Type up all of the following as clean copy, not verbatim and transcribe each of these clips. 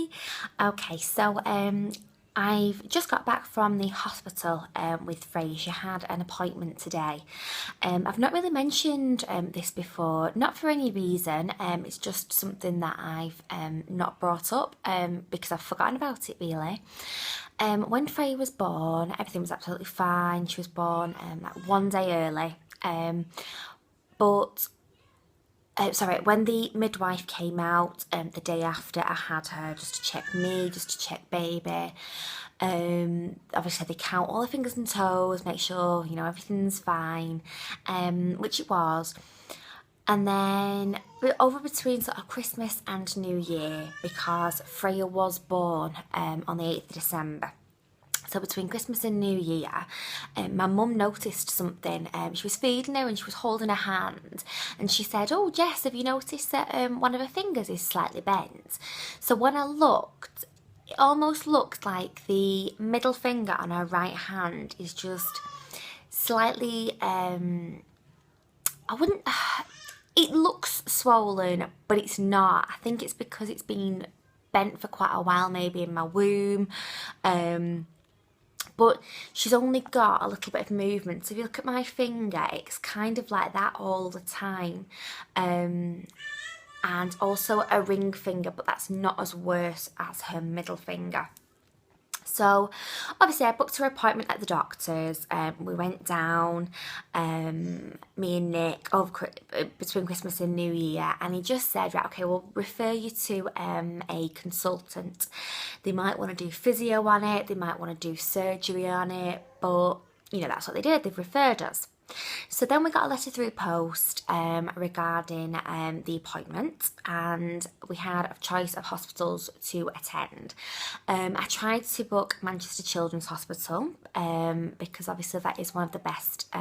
Hi. Okay, so I've just got back from the hospital with Frey. She had an appointment today. I've not really mentioned this before, not for any reason. It's just something that I've not brought up because I've forgotten about it really. When Frey was born, everything was absolutely fine. She was born like one day early. But sorry, when the midwife came out the day after, I had her just to check me, just to check baby. Obviously they count all the fingers and toes, make sure everything's fine, which it was. And then over between sort of Christmas and New Year, because Freya was born on the 8th of December. So between Christmas and New Year, my mum noticed something. She was feeding her and she was holding her hand, and she said, "Oh, Jess, have you noticed that one of her fingers is slightly bent?" So when I looked, it almost looked like the middle finger on her right hand is just slightly. I wouldn't. It looks swollen, but it's not. I think it's because it's been bent for quite a while, maybe in my womb. But she's only got a little bit of movement. So if you look at my finger, it's kind of like that all the time. And also a ring finger, but that's not as worse as her middle finger. So obviously I booked her appointment at the doctor's. We went down, me and Nick, between Christmas and New Year, and he just said, right, okay, we'll refer you to a consultant. They might want to do physio on it, they might want to do surgery on it, but that's what they did, they've referred us. So then we got a letter through post regarding the appointment, and we had a choice of hospitals to attend. I tried to book Manchester Children's Hospital because obviously that is one of the best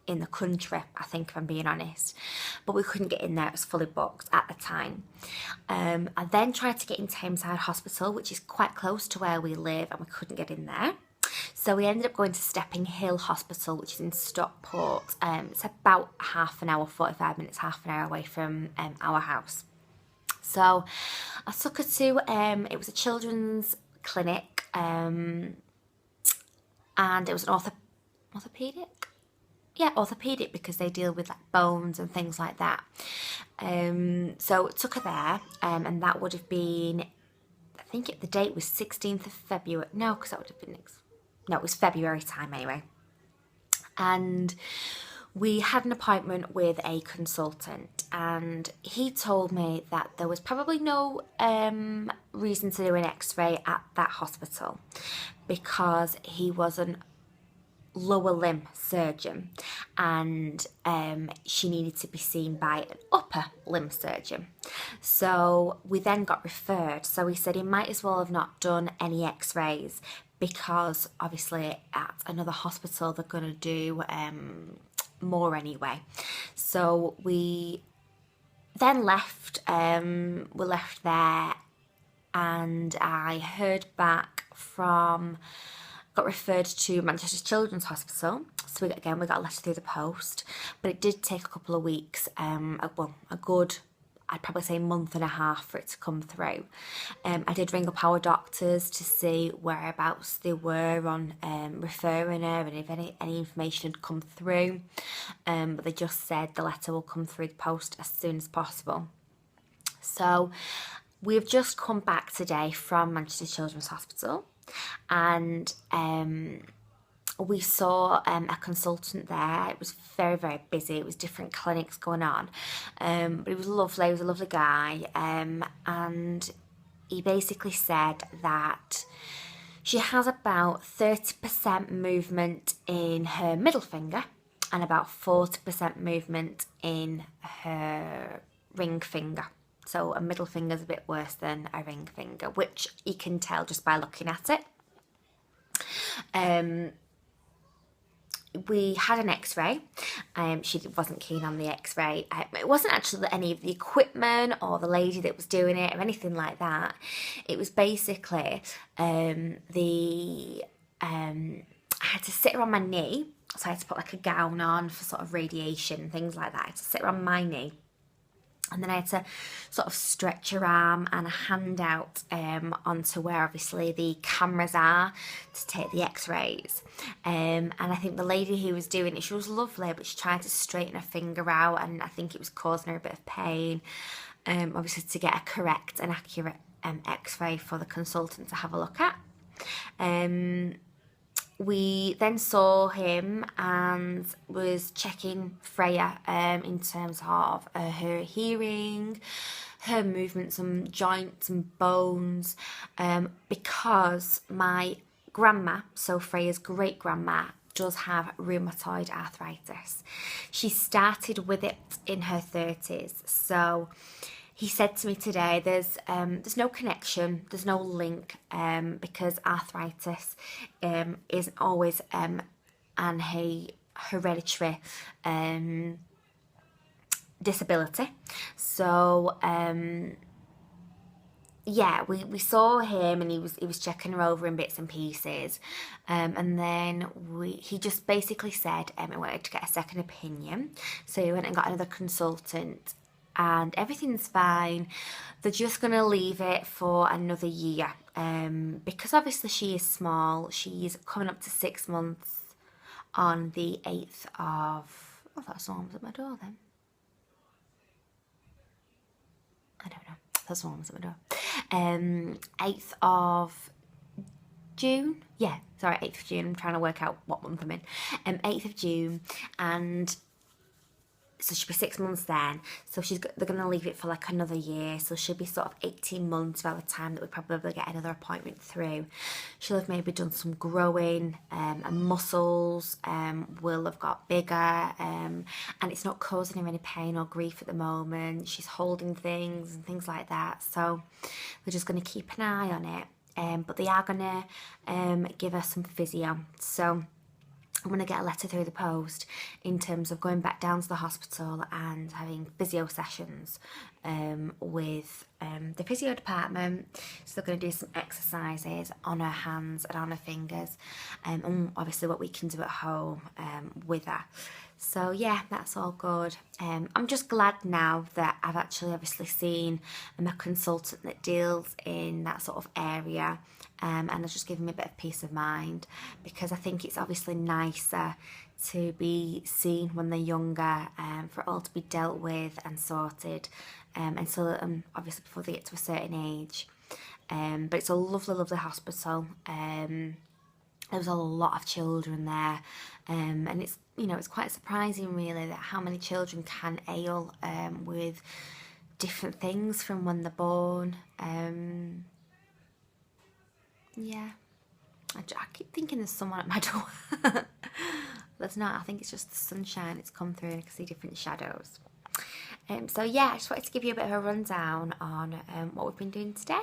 in the country, I think, if I'm being honest. But we couldn't get in there, it was fully booked at the time. I then tried to get into Tameside Hospital, which is quite close to where we live, and we couldn't get in there. So we ended up going to Stepping Hill Hospital, which is in Stockport. It's about half an hour, 45 minutes, half an hour away from our house. So I took her to, it was a children's clinic, and it was an orthopedic? Yeah, orthopedic, because they deal with like bones and things like that. So took her there, and that would have been, I think the date was 16th of February. No, because that would have been no, it was February time anyway. And we had an appointment with a consultant, and he told me that there was probably no reason to do an x-ray at that hospital because he was an lower limb surgeon, and she needed to be seen by an upper limb surgeon. So we then got referred. So he said he might as well have not done any x-rays because obviously at another hospital they're going to do more anyway. So we then left, we left there, and I heard back from, got referred to Manchester Children's Hospital. So we got a letter through the post, but it did take a couple of weeks, a good, I'd probably say, month and a half for it to come through. I did ring up our doctors to see whereabouts they were on referring her and if any information had come through, but they just said the letter will come through the post as soon as possible. So we've just come back today from Manchester Children's Hospital, and we saw a consultant there. It was very, very busy. It was different clinics going on, but it was lovely. He was a lovely guy, and he basically said that she has about 30% movement in her middle finger and about 40% movement in her ring finger. So a middle finger is a bit worse than a ring finger, which you can tell just by looking at it. We had an x-ray. She wasn't keen on the x-ray. It wasn't actually any of the equipment or the lady that was doing it or anything like that. It was basically I had to sit her on my knee, so I had to put like a gown on for sort of radiation and things like that. I had to sit her on my knee, And then I had to sort of stretch her arm and a hand out onto where obviously the cameras are to take the x-rays. And I think the lady who was doing it, she was lovely, but she tried to straighten her finger out, and I think it was causing her a bit of pain. Obviously to get a correct and accurate x-ray for the consultant to have a look at. We then saw him and was checking Freya in terms of her hearing, her movements and joints and bones, because my grandma, so Freya's great grandma, does have rheumatoid arthritis. She started with it in her 30s, so he said to me today, there's no connection, there's no link, because arthritis isn't always an hereditary disability. So yeah, we saw him and he was checking her over in bits and pieces, and then he just basically said he wanted to get a second opinion, so he went and got another consultant. And everything's fine. They're just going to leave it for another year. Because obviously she is small. She's coming up to 6 months on the 8th of... I thought someone was at my door then. I don't know. I thought someone was at my door. 8th of June. Yeah, sorry, 8th of June. I'm trying to work out what month I'm in. 8th of June. And... so she'll be 6 months then, so they're going to leave it for like another year, so she'll be sort of 18 months by the time that we probably get another appointment through. She'll have maybe done some growing, and muscles will have got bigger, and it's not causing her any pain or grief at the moment. She's holding things and things like that, so we're just going to keep an eye on it, but they are going to give her some physio. So I'm going to get a letter through the post in terms of going back down to the hospital and having physio sessions with the physio department. So they're going to do some exercises on her hands and on her fingers, and obviously what we can do at home with her. So yeah, that's all good. I'm just glad now that I've actually obviously seen a consultant that deals in that sort of area, and it's just given me a bit of peace of mind, because I think it's obviously nicer to be seen when they're younger, for it all to be dealt with and sorted, and so that, obviously before they get to a certain age. But it's a lovely, lovely hospital. There was a lot of children there, and it's, you know, it's quite surprising really that how many children can ail with different things from when they're born. Yeah, I keep thinking there's someone at my door. There's not. I think it's just the sunshine. It's come through and I can see different shadows. So yeah, I just wanted to give you a bit of a rundown on what we've been doing today.